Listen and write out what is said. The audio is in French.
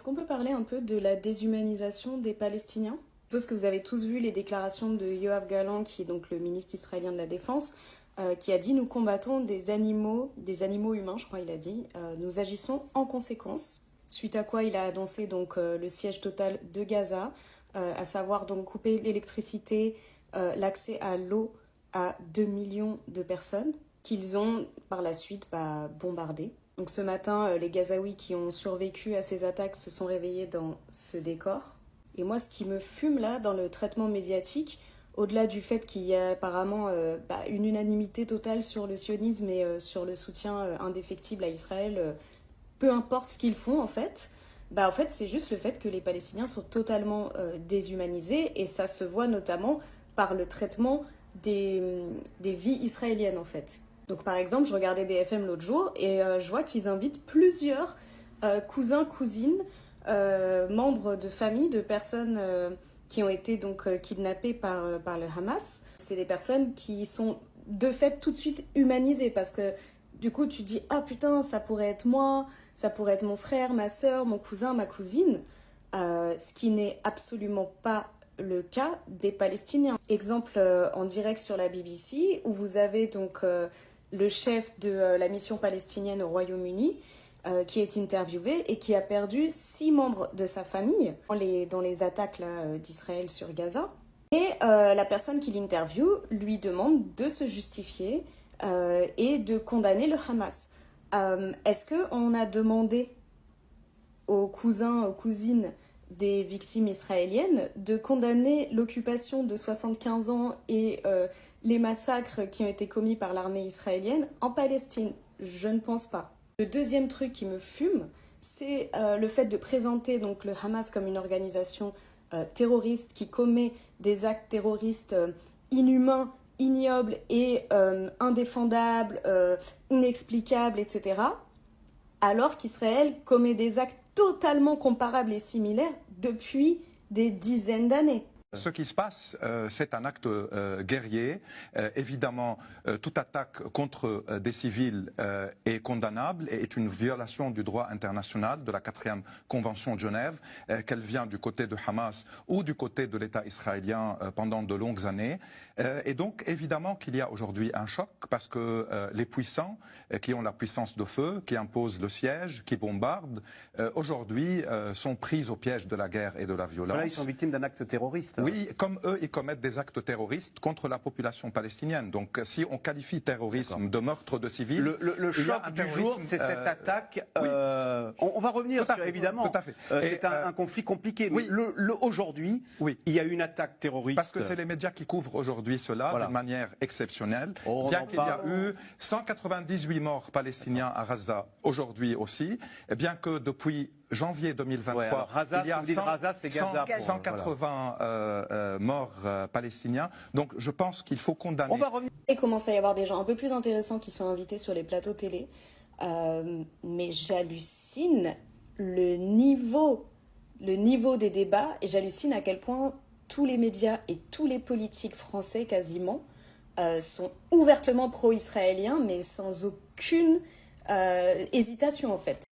Est-ce qu'on peut parler un peu de la déshumanisation des Palestiniens? Je suppose que vous avez tous vu les déclarations de Yoav Gallant, qui est donc le ministre israélien de la Défense, qui a dit: nous combattons des animaux humains, je crois il a dit. Nous agissons en conséquence. Suite à quoi il a annoncé donc le siège total de Gaza, à savoir donc couper l'électricité, l'accès à l'eau à 2 millions de personnes qu'ils ont par la suite bombardées. Donc ce matin, les Gazaouis qui ont survécu à ces attaques se sont réveillés dans ce décor. Et moi, ce qui me fume là, dans le traitement médiatique, au-delà du fait qu'il y a apparemment une unanimité totale sur le sionisme et sur le soutien indéfectible à Israël, peu importe ce qu'ils font en fait c'est juste le fait que les Palestiniens sont totalement déshumanisés, et ça se voit notamment par le traitement des vies israéliennes en fait. Donc par exemple, je regardais BFM l'autre jour et je vois qu'ils invitent plusieurs cousins, cousines, membres de familles de personnes qui ont été donc kidnappées par le Hamas. C'est des personnes qui sont de fait tout de suite humanisées, parce que du coup tu dis: ah putain, ça pourrait être moi, ça pourrait être mon frère, ma soeur, mon cousin, ma cousine. Ce qui n'est absolument pas le cas des Palestiniens. Exemple en direct sur la BBC, où vous avez donc le chef de la mission palestinienne au Royaume-Uni qui est interviewé et qui a perdu 6 membres de sa famille dans les attaques d'Israël sur Gaza. Et la personne qui l'interviewe lui demande de se justifier et de condamner le Hamas. Est-ce qu'on a demandé aux cousins, aux cousines des victimes israéliennes de condamner l'occupation de 75 ans et les massacres qui ont été commis par l'armée israélienne en Palestine? Je ne pense pas. Le deuxième truc qui me fume, c'est le fait de présenter donc le Hamas comme une organisation terroriste qui commet des actes terroristes inhumains, ignobles et indéfendables, inexplicables, etc., alors qu'Israël commet des actes totalement comparables et similaires depuis des dizaines d'années. Ce qui se passe, c'est un acte guerrier. Évidemment, toute attaque contre des civils est condamnable et est une violation du droit international, de la 4e Convention de Genève, qu'elle vient du côté de Hamas ou du côté de l'État israélien pendant de longues années. Et donc, évidemment qu'il y a aujourd'hui un choc, parce que les puissants, qui ont la puissance de feu, qui imposent le siège, qui bombardent, aujourd'hui sont pris au piège de la guerre et de la violence. Là, ils sont victimes d'un acte terroriste. Oui, comme eux, ils commettent des actes terroristes contre la population palestinienne. Donc, si on qualifie terrorisme de meurtre de civils... Le choc du jour, c'est cette attaque... Oui. On va revenir sur, évidemment. Tout à fait. C'est un conflit compliqué. Oui. Mais aujourd'hui, oui, il y a une attaque terroriste. Parce que c'est les médias qui couvrent aujourd'hui cela d'une manière exceptionnelle. Bien qu'il y a eu 198 morts palestiniens à Gaza aujourd'hui aussi, et bien que depuis janvier 2023, il y a 180 morts palestiniens. Donc je pense qu'il faut condamner. Il commence à y avoir des gens un peu plus intéressants qui sont invités sur les plateaux télé. Mais j'hallucine le niveau des débats, et j'hallucine à quel point tous les médias et tous les politiques français quasiment sont ouvertement pro-israéliens, mais sans aucune hésitation en fait.